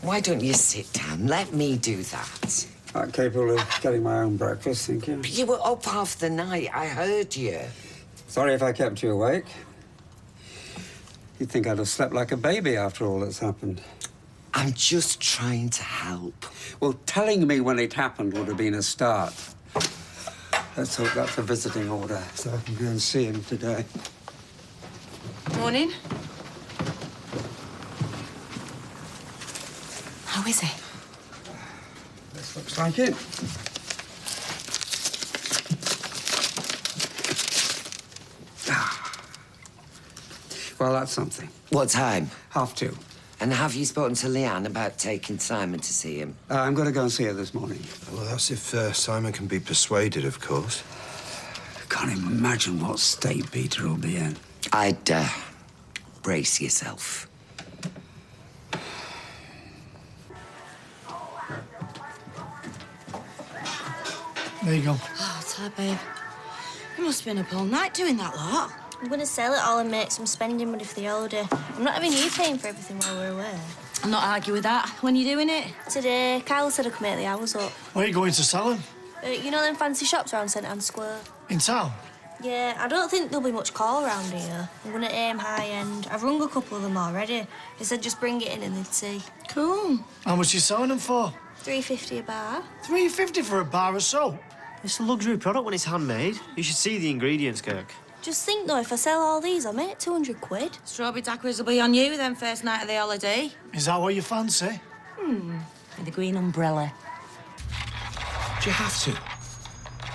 Why don't you sit down? Let me do that. I'm capable of getting my own breakfast, thank you. You were up half the night. I heard you. Sorry if I kept you awake. You'd think I'd have slept like a baby after all that's happened. I'm just trying to help. Well, telling me when it happened would have been a start. Let's hope that's a visiting order, so I can go and see him today. Morning. How is he? This looks like it. Well, that's something. What time? 2:30. And have you spoken to Leanne about taking Simon to see him? I'm going to go and see her this morning. Well, that's if Simon can be persuaded, of course. Can't imagine what state Peter will be in. I'd, brace yourself. There you go. Oh, tired, babe. You must have been up all night doing that lot. I'm going to sell it all and make some spending money for the holiday. I'm not having you paying for everything while we're away. I'm not arguing with that. When you doing it? Today, Kyle said I could make the hours up. Where are you going to sell them? You know them fancy shops around St Anne's Square? In town? Yeah, I don't think there'll be much call around here. I'm going to aim high-end. I've rung a couple of them already. They said just bring it in and they'd see. Cool. How much are you selling them for? $3.50 a bar. $3.50 for a bar of soap? It's a luxury product when it's handmade. You should see the ingredients, Kirk. Just think, though, if I sell all these, I'll make 200 quid. Strawberry daiquiris will be on you then first night of the holiday. Is that what you fancy? With the green umbrella. Do you have to?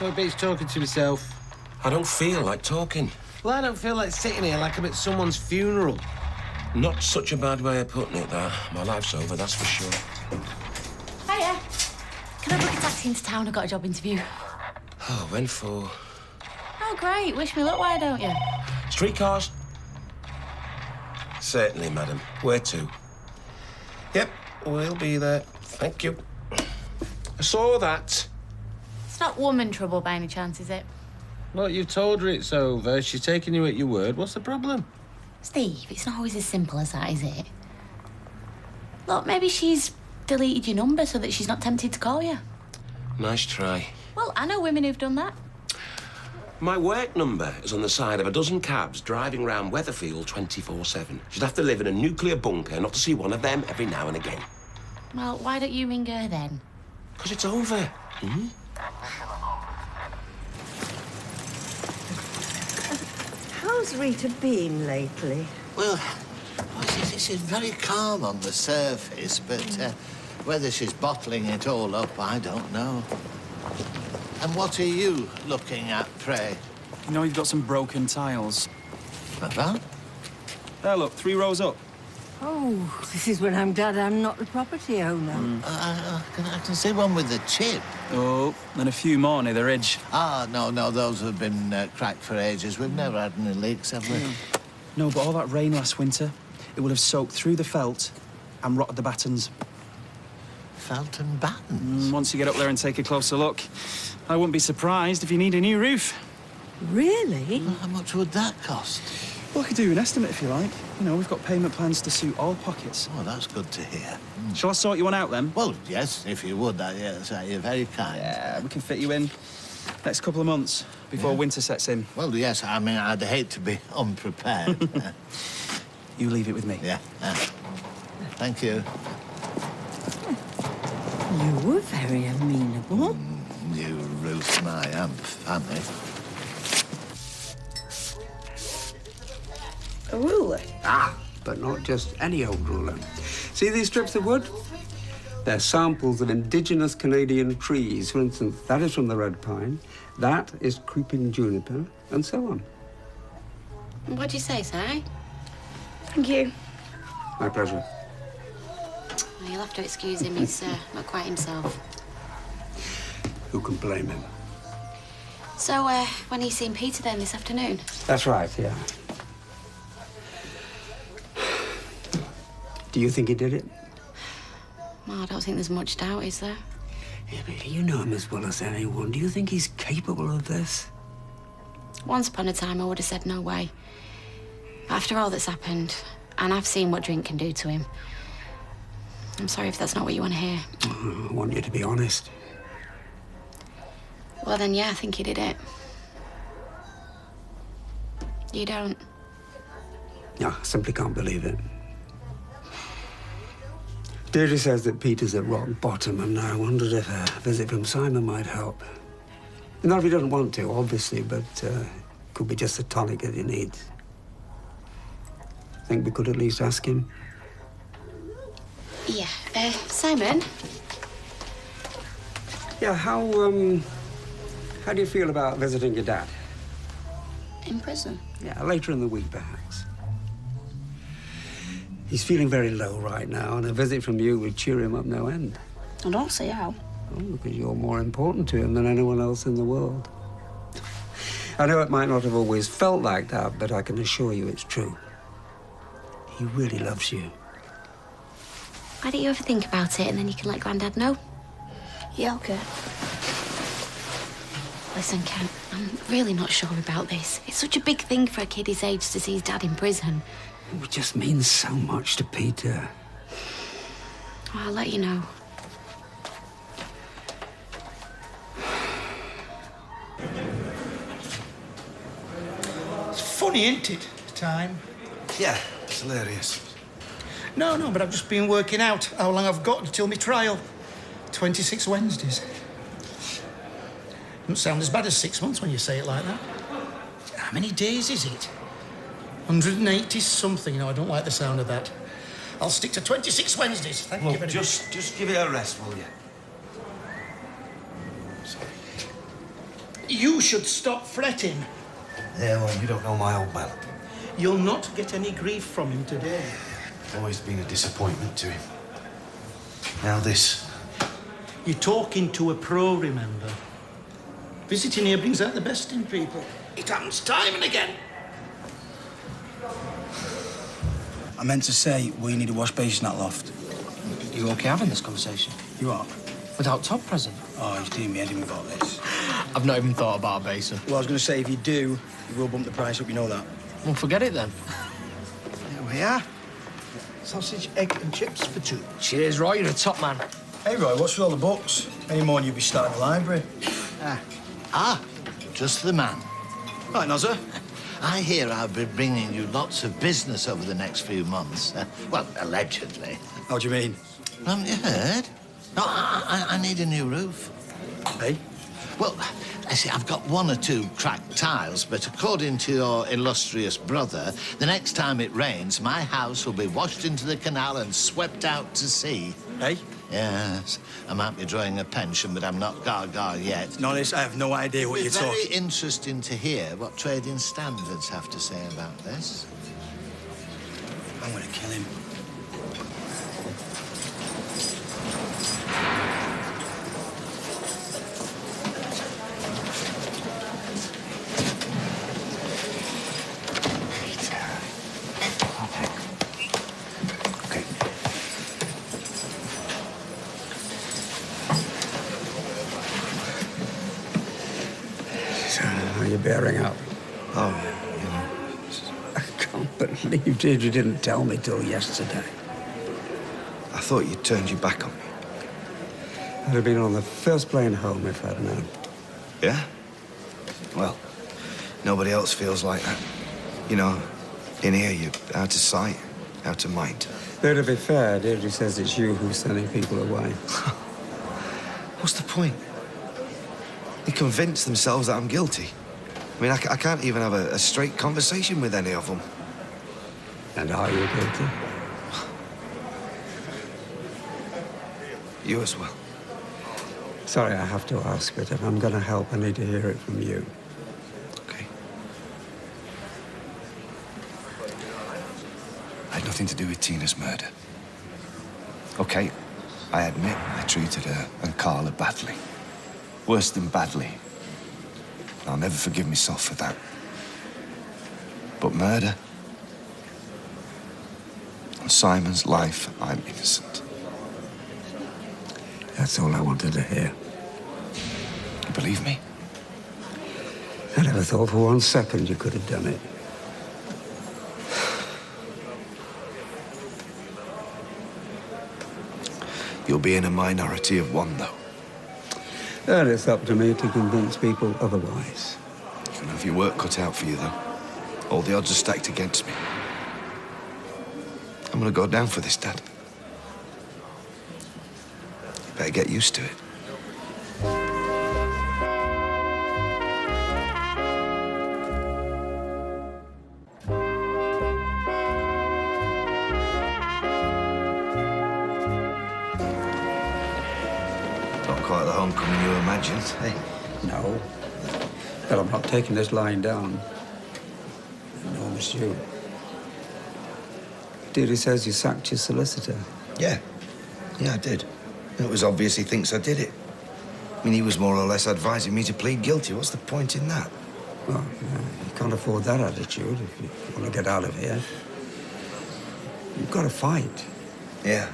Well, he's talking to himself. I don't feel like talking. Well, I don't feel like sitting here like I'm at someone's funeral. Not such a bad way of putting it, that. My life's over, that's for sure. Hiya. Can I book a taxi into town? I've got a job interview. Oh, when for? Oh, great. Wish me luck, why don't you? Streetcars? Certainly, madam. Where to? Yep, we'll be there. Thank you. I saw that. It's not woman trouble by any chance, is it? Look, you've told her it's over. She's taking you at your word. What's the problem? Steve, it's not always as simple as that, is it? Look, maybe she's deleted your number so that she's not tempted to call you. Nice try. Well, I know women who've done that. My work number is on the side of a dozen cabs driving round Weatherfield 24/7. She'd have to live in a nuclear bunker not to see one of them every now and again. Well, why don't you ring her then? Because it's over. How's Rita been lately? Well, she's very calm on the surface, but whether she's bottling it all up, I don't know. And what are you looking at, pray? You know, you've got some broken tiles. Like that? There, look, 3 rows up. Oh, this is when I'm glad I'm not the property owner. I can see one with a chip. Oh, and a few more near the ridge. Ah, no, those have been cracked for ages. We've never had any leaks, have we? No, but all that rain last winter, it will have soaked through the felt and rotted the battens. Felt and battens? Once you get up there and take a closer look, I wouldn't be surprised if you need a new roof. Really? Well, how much would that cost? Well, I could do an estimate if you like. You know, we've got payment plans to suit all pockets. Oh, that's good to hear. Shall I sort you one out, then? Well, yes, if you would. You're very kind. Yeah, we can fit you in next couple of months before winter sets in. Well, yes, I mean, I'd hate to be unprepared. You leave it with me. Yeah. Thank you. You were very amenable. You Ruth my Aunt Fanny. A ruler? Ah, but not just any old ruler. See these strips of wood? They're samples of indigenous Canadian trees. For instance, that is from the red pine, that is creeping juniper, and so on. What'd you say, Si? Thank you. My pleasure. Well, you'll have to excuse him. He's not quite himself. Who can blame him? So, when are you seeing Peter then this afternoon? That's right, yeah. Do you think he did it? Well, I don't think there's much doubt, is there? Yeah, but you know him as well as anyone. Do you think he's capable of this? Once upon a time, I would have said no way. But after all that's happened, and I've seen what drink can do to him, I'm sorry if that's not what you want to hear. I want you to be honest. Well, then, yeah, I think he did it. You don't? No, I simply can't believe it. Deirdre says that Peter's at rock bottom, and I wondered if a visit from Simon might help. Not if he doesn't want to, obviously, but could be just the tonic that he needs. Think we could at least ask him? Yeah. Simon? Yeah, how do you feel about visiting your dad? In prison? Yeah, later in the week, perhaps. He's feeling very low right now, and a visit from you would cheer him up no end. I don't see how. Oh, because you're more important to him than anyone else in the world. I know it might not have always felt like that, but I can assure you it's true. He really loves you. Why don't you ever think about it and then you can let Grandad know? Yeah, OK. Listen, Ken, I'm really not sure about this. It's such a big thing for a kid his age to see his dad in prison. It just means so much to Peter. Well, I'll let you know. It's funny, isn't it, time? Yeah, it's hilarious. No, but I've just been working out how long I've got until my trial. 26 Wednesdays. Doesn't sound as bad as 6 months when you say it like that. How many days is it? 180 something. No, I don't like the sound of that. I'll stick to 26 Wednesdays. Thank you very much. Just give it a rest, will you? You should stop fretting. Yeah, well, you don't know my old man. You'll not get any grief from him today. Always been a disappointment to him. Now this. You're talking to a pro, remember? Visiting here brings out the best in people. It happens time and again. I meant to say, we need a wash basin at loft. You okay having this conversation? You are? Without Todd present? Oh, he's doing me head in with all this. I've not even thought about a basin. Well, I was going to say, if you do, you will bump the price up, you know that. Well, forget it then. There we are. Sausage, egg and chips for two. Cheers, Roy, you're a top man. Hey, Roy, what's with all the books? Any more and you'll be starting a library. Just the man. Right, Nozza. I hear I'll be bringing you lots of business over the next few months. Well, allegedly. How do you mean? Haven't you heard? No, I need a new roof. Hey? Well, I see, I've got 1 or 2 cracked tiles, but according to your illustrious brother, the next time it rains, my house will be washed into the canal and swept out to sea. Hey? Yes. I might be drawing a pension, but I'm not gaga yet. Honest, I have no idea what you're talking... It's very interesting to hear what trading standards have to say about this. I'm going to kill him. You're bearing up. Oh, yeah, I can't believe Deirdre didn't tell me till yesterday. I thought you turned your back on me. I'd have been on the first plane home if I'd known. Yeah? Well, nobody else feels like that. You know, in here, you're out of sight, out of mind. Though, to be fair, Deirdre says it's you who's sending people away. What's the point? They convince themselves that I'm guilty. I mean, I can't even have a straight conversation with any of them. And are you guilty? You as well. Sorry, I have to ask, but if I'm going to help, I need to hear it from you. Okay. I had nothing to do with Tina's murder. Okay, I admit I treated her and Carla badly. Worse than badly. I'll never forgive myself for that. But murder? On Simon's life, I'm innocent. That's all I wanted to hear. You believe me? I never thought for 1 second you could have done it. You'll be in a minority of one, though. And it's up to me to convince people otherwise. You can have your work cut out for you, though. All the odds are stacked against me. I'm gonna go down for this, Dad. You better get used to it. Not quite the homecoming you imagined, eh? No. But I'm not taking this lying down. No, monsieur. Deary says you sacked your solicitor. Yeah. Yeah, I did. It was obvious he thinks I did it. I mean, he was more or less advising me to plead guilty. What's the point in that? Well, you can't afford that attitude if you want to get out of here. You've got to fight. Yeah.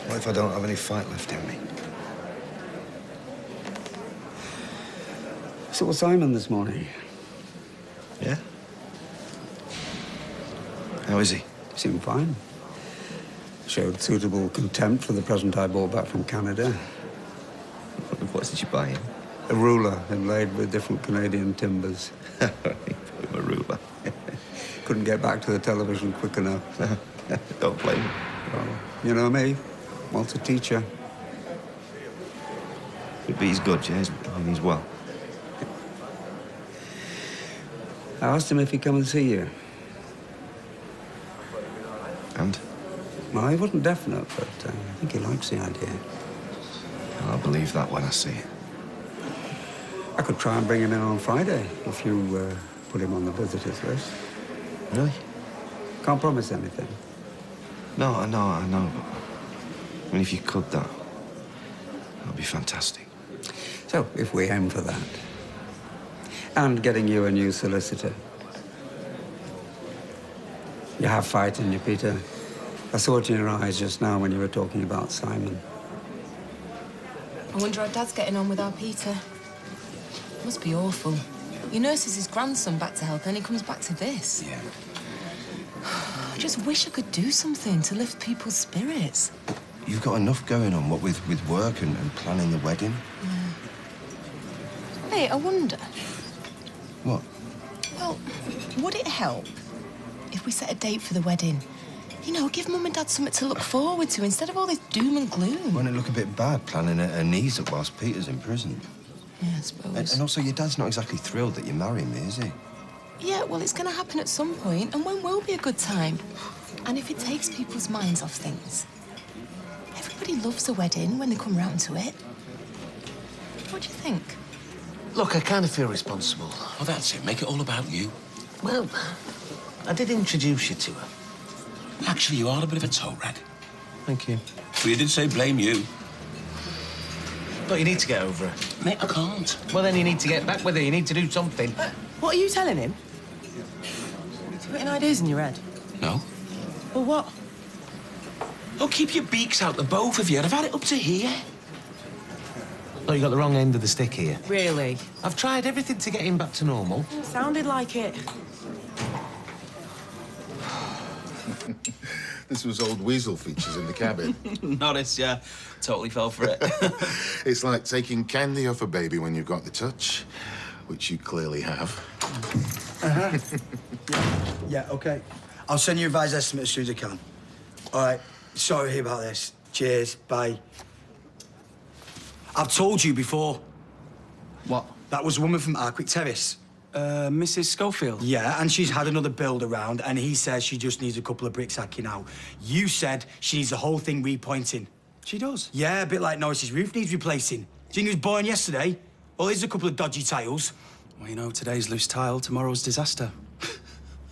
What if I don't have any fight left in me? Saw Simon this morning. Yeah? How is he? Seemed fine. Showed suitable contempt for the present I brought back from Canada. What did you buy him? A ruler inlaid with different Canadian timbers. A ruler. Couldn't get back to the television quick enough. Don't blame him. Well, you know me. Wants a teacher. But he's good, yeah? He's well. I asked him if he'd come and see you. And? Well, he wasn't definite, but I think he likes the idea. I'll believe that when I see it. I could try and bring him in on Friday if you put him on the visitors list. Really? Can't promise anything. No, I know. But, I mean, if you could, that'd be fantastic. So, if we aim for that. And getting you a new solicitor. You have fight in you, Peter. I saw it in your eyes just now when you were talking about Simon. I wonder how Dad's getting on with our Peter. Must be awful. He nurses his grandson back to health, and he comes back to this. Yeah. I just wish I could do something to lift people's spirits. You've got enough going on, what with work and planning the wedding. Yeah. Hey, I wonder. What? Well, would it help if we set a date for the wedding? You know, give Mum and Dad something to look forward to instead of all this doom and gloom. Won't it look a bit bad planning a knees up whilst Peter's in prison? Yeah, I suppose. And also, your dad's not exactly thrilled that you're marrying me, is he? Yeah, well, it's going to happen at some point, and when will be a good time? And if it takes people's minds off things. Everybody loves a wedding when they come round to it. What do you think? Look, I kind of feel responsible. Oh, that's it. Make it all about you. Well, I did introduce you to her. Actually, you are a bit of a toe rag. Thank you. But you did say blame you. But you need to get over her. Mate, I can't. Well, then you need to get back with her. You need to do something. What are you telling him? You putting ideas in your head? No. Well, what? Oh, keep your beaks out, the both of you. I've had it up to here. Oh, you got the wrong end of the stick here. Really? I've tried everything to get him back to normal. Sounded like it. This was old Weasel features in the cabin. Notice, yeah. Totally fell for it. It's like taking candy off a baby when you've got the touch, which you clearly have. Yeah, OK. I'll send you a revised estimate as soon as I can. All right. Sorry to hear about this. Cheers. Bye. I've told you before. What? That was a woman from Arquick Terrace. Mrs. Schofield? Yeah, and she's had another build around, and he says she just needs a couple of bricks hacking out. You said she needs the whole thing repointing. She does? Yeah, a bit like Norris's roof needs replacing. Do you think it was born yesterday? Well, here's a couple of dodgy tiles. Well, you know, today's loose tile, tomorrow's disaster.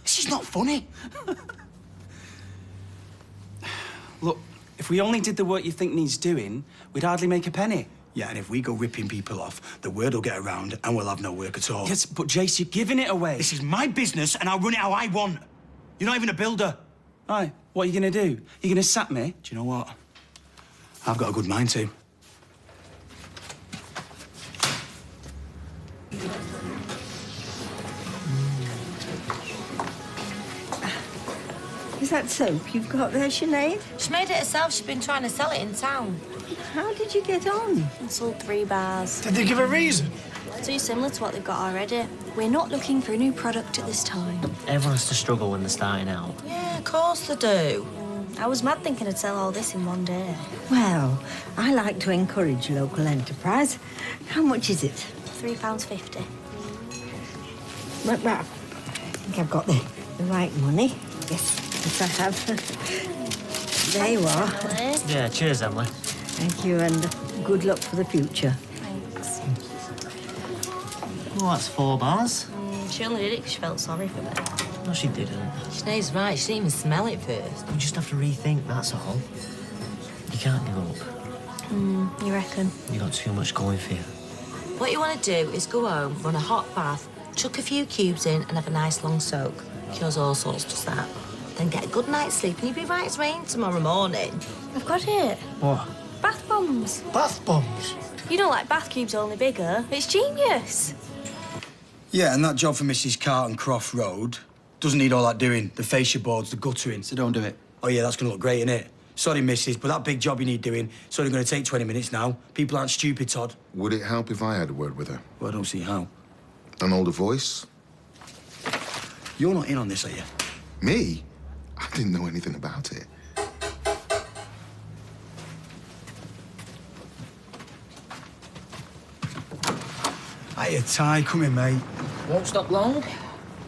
This is not funny. Look, if we only did the work you think needs doing, we'd hardly make a penny. Yeah, and if we go ripping people off, the word will get around and we'll have no work at all. Yes, but Jace, you're giving it away. This is my business and I'll run it how I want. You're not even a builder. Aye, what are you going to do? You're going to sack me? Do you know what? I've got a good mind to. Is that soap you've got there, Sinead? She made it herself. She's been trying to sell it in town. How did you get on? I sold 3 bars. Did they give a reason? Too similar to what they've got already. We're not looking for a new product at this time. Everyone has to struggle when they're starting out. Yeah, of course they do. I was mad thinking I'd sell all this in one day. Well, I like to encourage local enterprise. How much is it? £3.50. Well, I think I've got the right money. Yes, I have. There you are. Yeah, cheers, Emily. Thank you, and good luck for the future. Thanks. Well, that's 4 bars. She only did it because she felt sorry for me. No, she didn't. Sinead's right. She didn't even smell it first. You just have to rethink, that's all. You can't give up. You reckon? You got too much going for you. What you want to do is go home, run a hot bath, chuck a few cubes in and have a nice long soak. Cures all sorts, just that. Then get a good night's sleep and you'll be right as rain tomorrow morning. I've got it. What? Bath bombs. Bath bombs? You don't like bath cubes only bigger. It's genius. Yeah, and that job for Mrs. Carton Croft Road doesn't need all that doing. The fascia boards, the guttering. So don't do it. Oh, yeah, that's going to look great, innit? Sorry, missus, but that big job you need doing, it's only going to take 20 minutes now. People aren't stupid, Todd. Would it help if I had a word with her? Well, I don't see how. An older voice? You're not in on this, are you? Me? I didn't know anything about it. Hiya, Ty. Come in, mate. Won't stop long.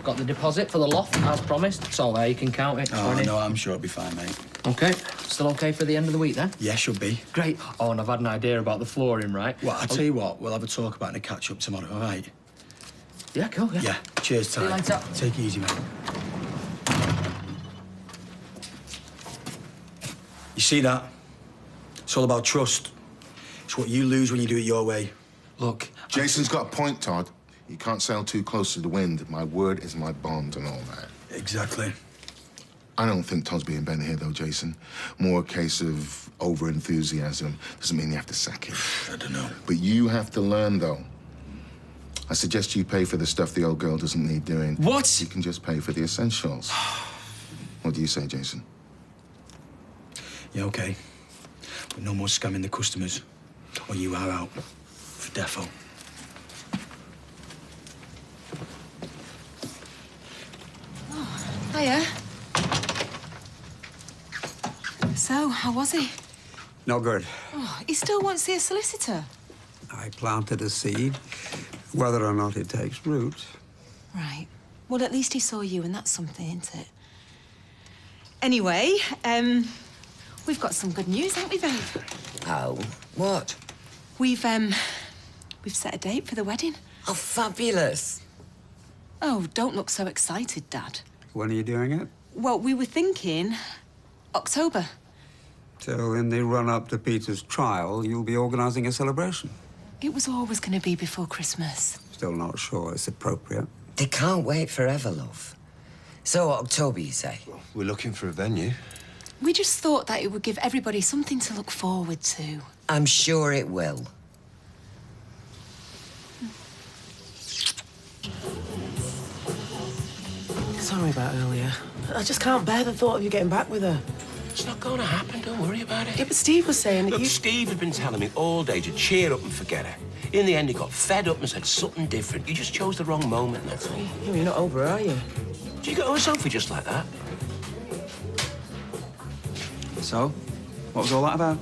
Got the deposit for the loft, as promised. It's all there, you can count it. Oh, no, I'm sure it'll be fine, mate. OK. Still OK for the end of the week, then? Yeah, should be. Great. Oh, and I've had an idea about the flooring, right? Well, I'll tell you what, we'll have a talk about it and a catch-up tomorrow, all right? Yeah, cool, yeah. Yeah. Cheers, Ty. See you later. Take it easy, mate. You see that? It's all about trust. It's what you lose when you do it your way. Look, Jason's got a point, Todd. You can't sail too close to the wind. My word is my bond and all that. Exactly. I don't think Todd's being bent here, though, Jason. More a case of over-enthusiasm. Doesn't mean you have to sack him. I don't know. But you have to learn, though. I suggest you pay for the stuff the old girl doesn't need doing. What? You can just pay for the essentials. What do you say, Jason? Yeah, OK. But no more scamming the customers, or you are out for defo. Hiya. So, how was he? Not good. Oh, he still won't see a solicitor. I planted a seed. Whether or not it takes root. Right. Well, at least he saw you, and that's something, isn't it? Anyway, we've got some good news, haven't we, babe? Oh, what? We've set a date for the wedding. Oh, fabulous. Oh, don't look so excited, Dad. When are you doing it? Well, we were thinking October. So in the run-up to Peter's trial, you'll be organising a celebration? It was always going to be before Christmas. Still not sure it's appropriate. They can't wait forever, love. So, October, you say? We're looking for a venue. We just thought that it would give everybody something to look forward to. I'm sure it will. Sorry about earlier. I just can't bear the thought of you getting back with her. It's not going to happen, don't worry about it. Yeah, but Steve was saying that Look, you... Steve had been telling me all day to cheer up and forget her. In the end, he got fed up and said something different. You just chose the wrong moment, that's all. You're not over, are you? Do you go to Sophie just like that? So, what was all that about?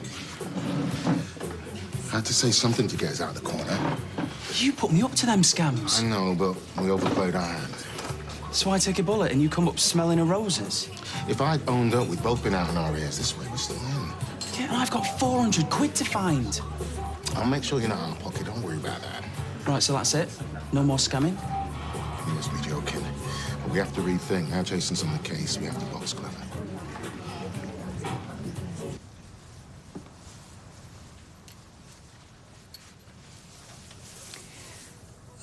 I had to say something to get us out of the corner. You put me up to them scams. I know, but we overplayed our hand. So I take a bullet and you come up smelling of roses? If I'd owned up, we'd both been out in our ears this way. We're still in. Yeah, and I've got 400 quid to find. I'll make sure you're not out of pocket. Don't worry about that. Right, so that's it? No more scamming? You must be joking. But we have to rethink. Now Jason's on the case, we have to box clever.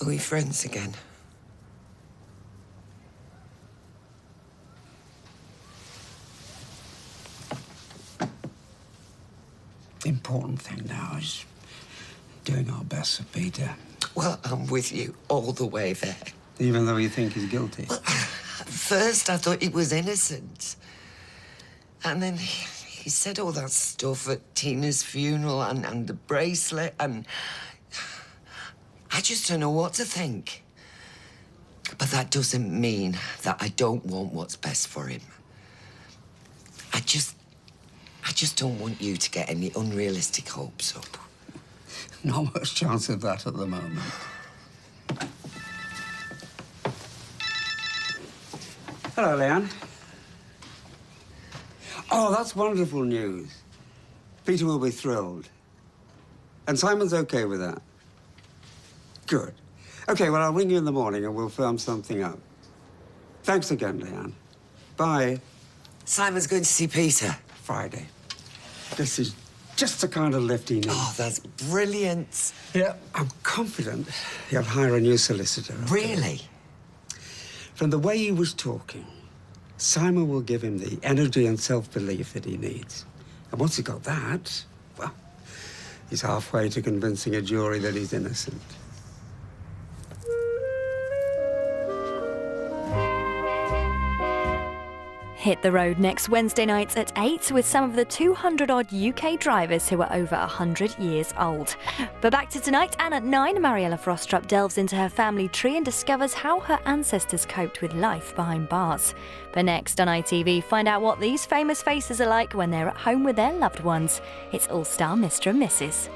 Are we friends again? The important thing now is doing our best for Peter. Well, I'm with you all the way there. Even though you think he's guilty? Well, at first, I thought he was innocent. And then he said all that stuff at Tina's funeral and the bracelet, and I just don't know what to think. But that doesn't mean that I don't want what's best for him. I just don't want you to get any unrealistic hopes up. Not much chance of that at the moment. Hello, Leanne. Oh, that's wonderful news. Peter will be thrilled. And Simon's okay with that? Good. Okay, well, I'll ring you in the morning and we'll firm something up. Thanks again, Leanne. Bye. Simon's going to see Peter. Friday. This is just the kind of lift he needs. Oh, that's brilliant. Yeah, I'm confident he'll hire a new solicitor. Really? From the way he was talking, Simon will give him the energy and self-belief that he needs. And once he's got that, well, he's halfway to convincing a jury that he's innocent. Hit the road next Wednesday nights at 8 with some of the 200-odd UK drivers who are over 100 years old. But back to tonight, and at 9, Mariella Frostrup delves into her family tree and discovers how her ancestors coped with life behind bars. But next on ITV, find out what these famous faces are like when they're at home with their loved ones. It's All-Star Mr. and Mrs.